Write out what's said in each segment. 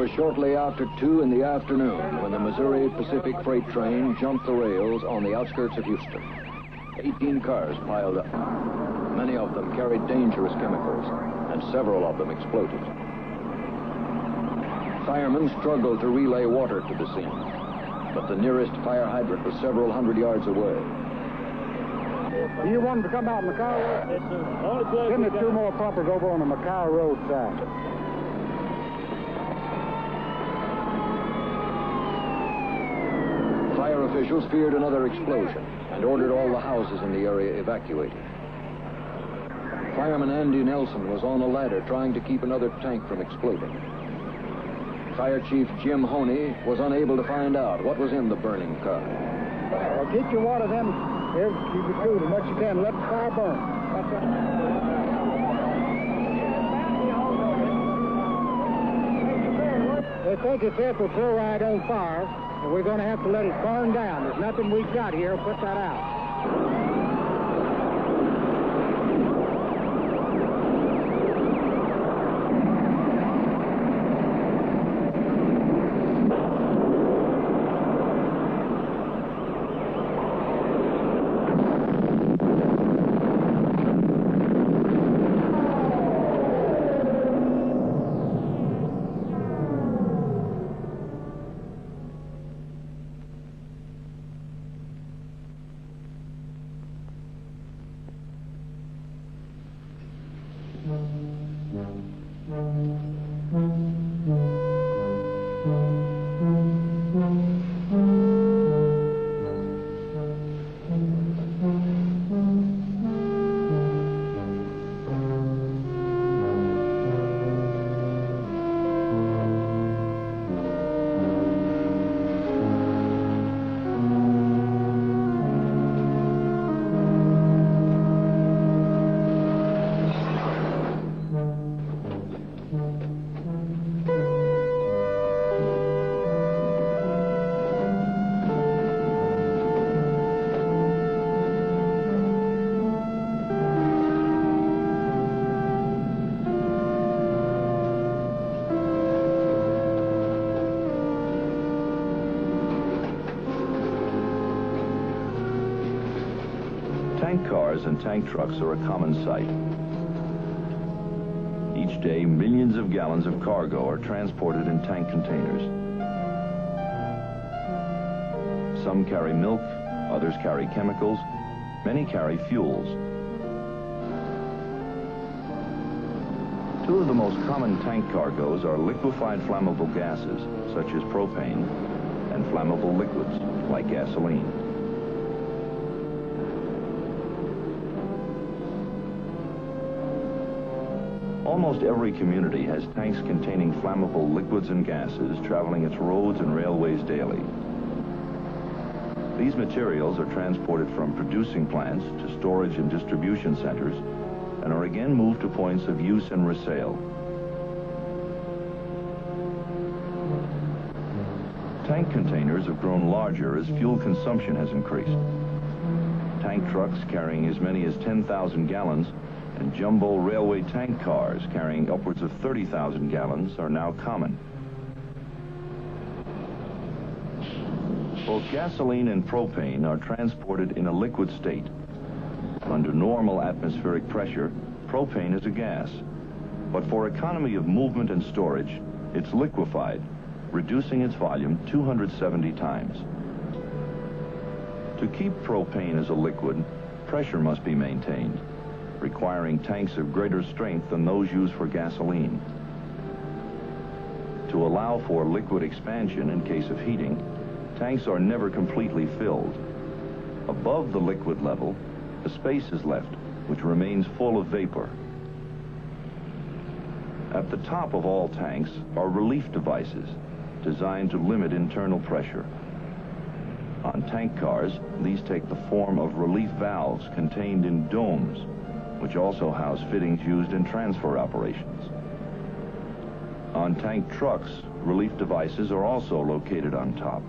was shortly after 2 in the afternoon when the Missouri Pacific freight train jumped the rails on the outskirts of Houston. 18 cars piled up. Many of them carried dangerous chemicals, and several of them exploded. Firemen struggled to relay water to the scene, but the nearest fire hydrant was several hundred yards away. Do you want them to come out Macau Road? Yes, sir. Send the 2 more pumpers over on the Macau Road side. Fire officials feared another explosion and ordered all the houses in the area evacuated. Fireman Andy Nelson was on a ladder trying to keep another tank from exploding. Fire Chief Jim Honey was unable to find out what was in the burning car. Well, keep your water then. Here, keep it cool as much as you can. Let the fire burn. They think it's ethyl chloride on fire, and we're going to have to let it burn down. There's nothing we've got here to put that out. Tank cars and tank trucks are a common sight. Each day, millions of gallons of cargo are transported in tank containers. Some carry milk, others carry chemicals, many carry fuels. 2 of the most common tank cargoes are liquefied flammable gases, such as propane, and flammable liquids, like gasoline. Almost every community has tanks containing flammable liquids and gases traveling its roads and railways daily. These materials are transported from producing plants to storage and distribution centers and are again moved to points of use and resale. Tank containers have grown larger as fuel consumption has increased. Tank trucks carrying as many as 10,000 gallons and jumbo railway tank cars carrying upwards of 30,000 gallons are now common. Both gasoline and propane are transported in a liquid state. Under normal atmospheric pressure, propane is a gas, but for economy of movement and storage, it's liquefied, reducing its volume 270 times. To keep propane as a liquid, pressure must be maintained, requiring tanks of greater strength than those used for gasoline. To allow for liquid expansion in case of heating, tanks are never completely filled. Above the liquid level, a space is left, which remains full of vapor. At the top of all tanks are relief devices designed to limit internal pressure. On tank cars, these take the form of relief valves contained in domes, which also house fittings used in transfer operations. On tank trucks, relief devices are also located on top,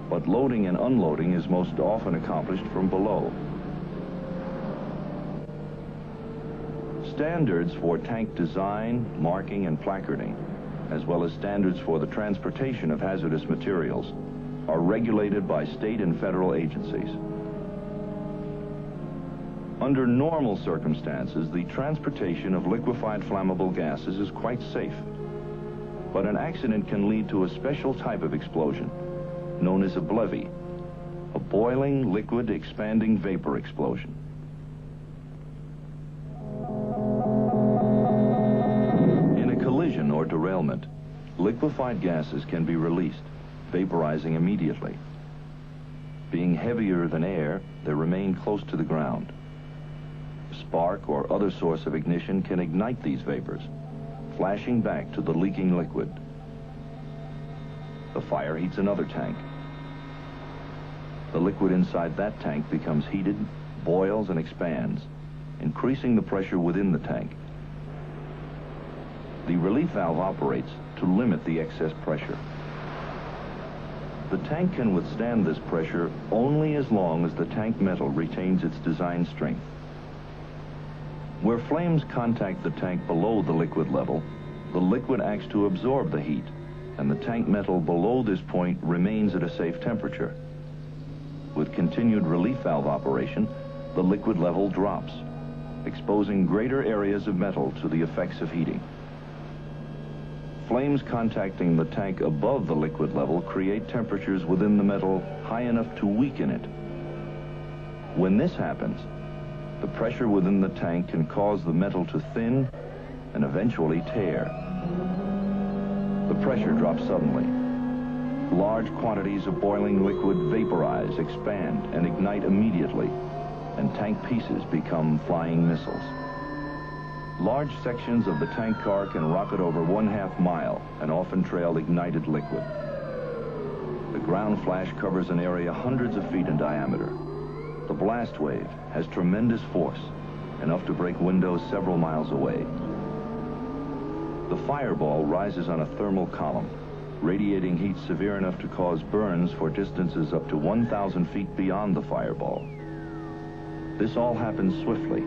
but loading and unloading is most often accomplished from below. Standards for tank design, marking, and placarding as well as standards for the transportation of hazardous materials, are regulated by state and federal agencies. Under normal circumstances, the transportation of liquefied flammable gases is quite safe. But an accident can lead to a special type of explosion, known as a BLEVE, a boiling, liquid, expanding vapor explosion. In a collision or derailment, liquefied gases can be released, vaporizing immediately. Being heavier than air, they remain close to the ground. A spark or other source of ignition can ignite these vapors, flashing back to the leaking liquid. The fire heats another tank. The liquid inside that tank becomes heated, boils, and expands, increasing the pressure within the tank. The relief valve operates to limit the excess pressure. The tank can withstand this pressure only as long as the tank metal retains its design strength. Where flames contact the tank below the liquid level, the liquid acts to absorb the heat, and the tank metal below this point remains at a safe temperature. With continued relief valve operation, the liquid level drops, exposing greater areas of metal to the effects of heating. Flames contacting the tank above the liquid level create temperatures within the metal high enough to weaken it. When this happens, the pressure within the tank can cause the metal to thin and eventually tear. The pressure drops suddenly. Large quantities of boiling liquid vaporize, expand, and ignite immediately, and tank pieces become flying missiles. Large sections of the tank car can rocket over 1/2 mile and often trail ignited liquid. The ground flash covers an area hundreds of feet in diameter. The blast wave has tremendous force, enough to break windows several miles away. The fireball rises on a thermal column, radiating heat severe enough to cause burns for distances up to 1,000 feet beyond the fireball. This all happens swiftly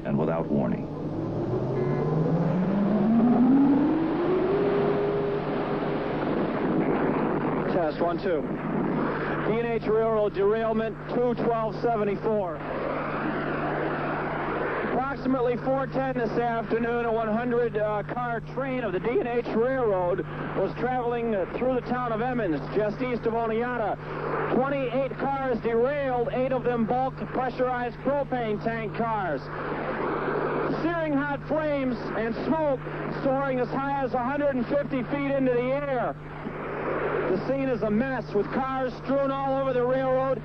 and without warning. Test 1, 2. D&H Railroad derailment 2/12/74. Approximately 4:10 this afternoon, a 100-car train of the D&H Railroad was traveling through the town of Emmons, just east of Oneonta. 28 cars derailed, 8 of them bulk pressurized propane tank cars. Searing hot flames and smoke soaring as high as 150 feet into the air. The scene is a mess, with cars strewn all over the railroad.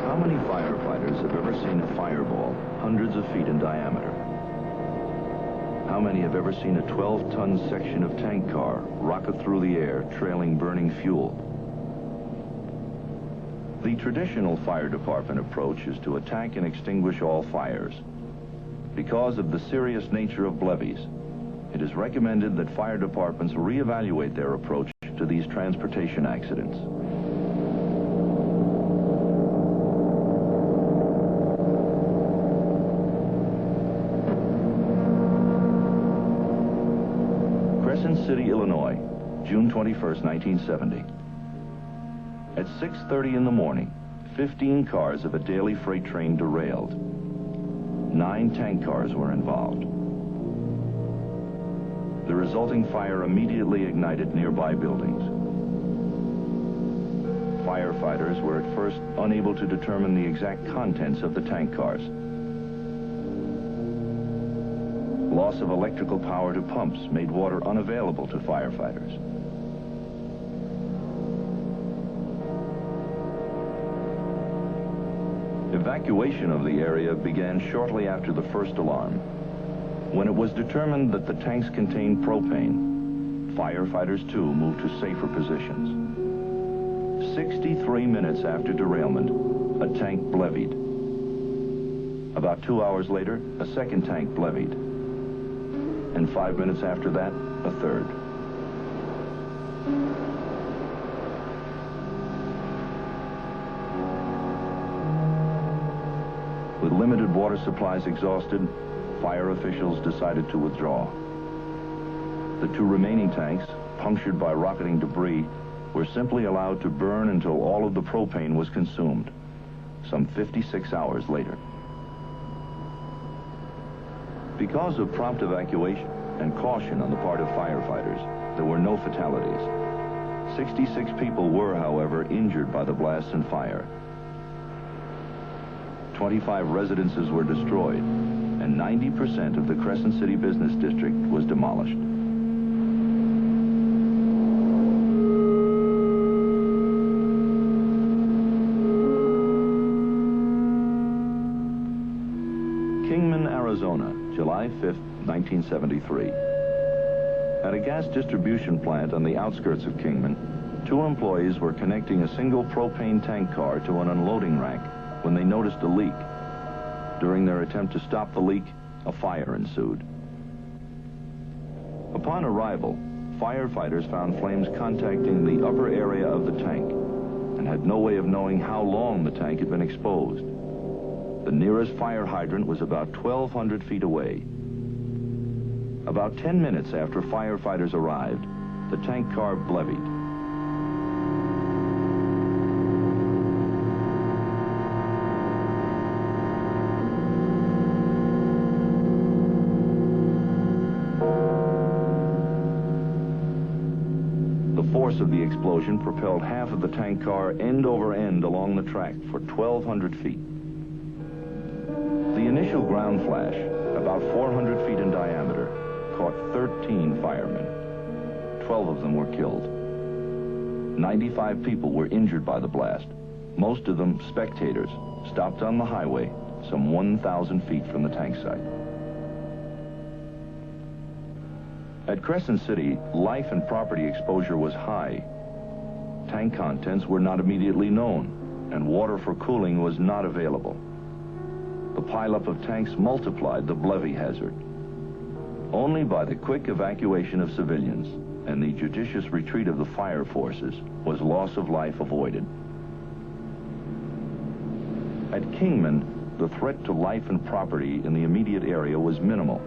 How many firefighters have ever seen a fireball hundreds of feet in diameter? How many have ever seen a 12-ton section of tank car rocket through the air, trailing burning fuel? The traditional fire department approach is to attack and extinguish all fires. Because of the serious nature of BLEVEs, it is recommended that fire departments reevaluate their approach to these transportation accidents. Crescent City, Illinois, June 21st, 1970. At 6:30 in the morning, 15 cars of a daily freight train derailed. 9 tank cars were involved. The resulting fire immediately ignited nearby buildings. Firefighters were at first unable to determine the exact contents of the tank cars. Loss of electrical power to pumps made water unavailable to firefighters. Evacuation of the area began shortly after the first alarm. When it was determined that the tanks contained propane, firefighters too moved to safer positions. 63 minutes after derailment, a tank BLEVE'd. About 2 hours later, a second tank BLEVE'd. And 5 minutes after that, a third. With limited water supplies exhausted, fire officials decided to withdraw. The 2 remaining tanks, punctured by rocketing debris, were simply allowed to burn until all of the propane was consumed, some 56 hours later. Because of prompt evacuation and caution on the part of firefighters, there were no fatalities. 66 people were, however, injured by the blast and fire. 25 residences were destroyed, and 90% of the Crescent City Business District was demolished. Kingman, Arizona, July 5, 1973. At a gas distribution plant on the outskirts of Kingman, 2 employees were connecting a single propane tank car to an unloading rack when they noticed a leak. During their attempt to stop the leak, a fire ensued. Upon arrival, firefighters found flames contacting the upper area of the tank and had no way of knowing how long the tank had been exposed. The nearest fire hydrant was about 1,200 feet away. About 10 minutes after firefighters arrived, the tank car blevied. The force of the explosion propelled half of the tank car end over end along the track for 1,200 feet. The initial ground flash, about 400 feet in diameter, caught 13 firemen. 12 of them were killed. 95 people were injured by the blast, most of them spectators, stopped on the highway some 1,000 feet from the tank site. At Crescent City, life and property exposure was high. Tank contents were not immediately known, and water for cooling was not available. The pileup of tanks multiplied the BLEVE hazard. Only by the quick evacuation of civilians and the judicious retreat of the fire forces was loss of life avoided. At Kingman, the threat to life and property in the immediate area was minimal.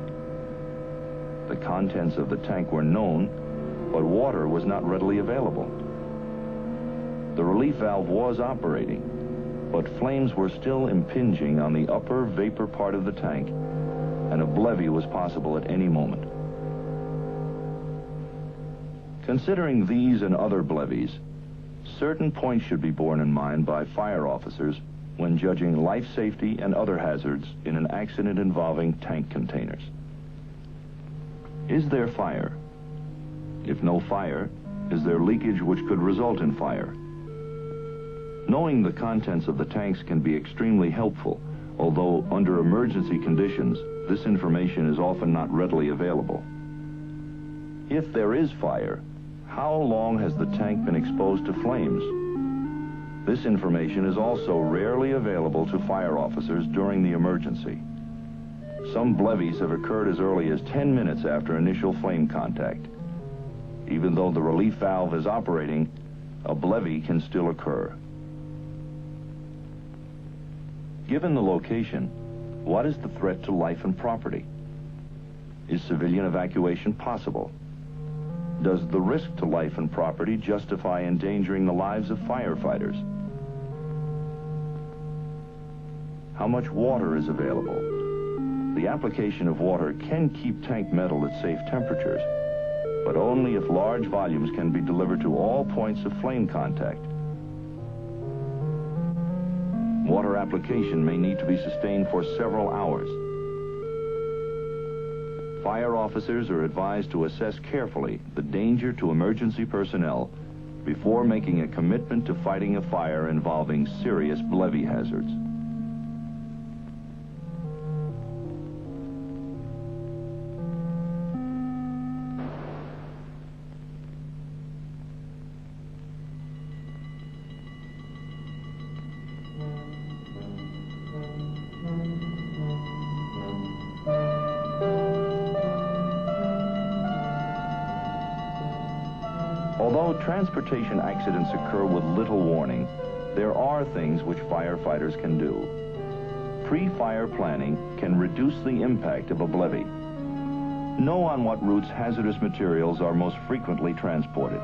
The contents of the tank were known, but water was not readily available. The relief valve was operating, but flames were still impinging on the upper vapor part of the tank, and a BLEVE was possible at any moment. Considering these and other BLEVEs, certain points should be borne in mind by fire officers when judging life safety and other hazards in an accident involving tank containers. Is there fire? If no fire, is there leakage which could result in fire? Knowing the contents of the tanks can be extremely helpful, although under emergency conditions, this information is often not readily available. If there is fire, how long has the tank been exposed to flames? This information is also rarely available to fire officers during the emergency. Some BLEVEs have occurred as early as 10 minutes after initial flame contact. Even though the relief valve is operating, a BLEVE can still occur. Given the location, what is the threat to life and property? Is civilian evacuation possible? Does the risk to life and property justify endangering the lives of firefighters? How much water is available? The application of water can keep tank metal at safe temperatures, but only if large volumes can be delivered to all points of flame contact. Water application may need to be sustained for several hours. Fire officers are advised to assess carefully the danger to emergency personnel before making a commitment to fighting a fire involving serious BLEVE hazards. Although transportation accidents occur with little warning, there are things which firefighters can do. pre-fire planning can reduce the impact of a BLEVE. Know on what routes hazardous materials are most frequently transported.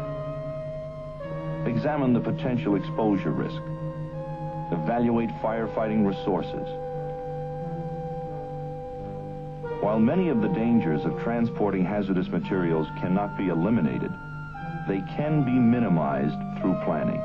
Examine the potential exposure risk. Evaluate firefighting resources. While many of the dangers of transporting hazardous materials cannot be eliminated, they can be minimized through planning.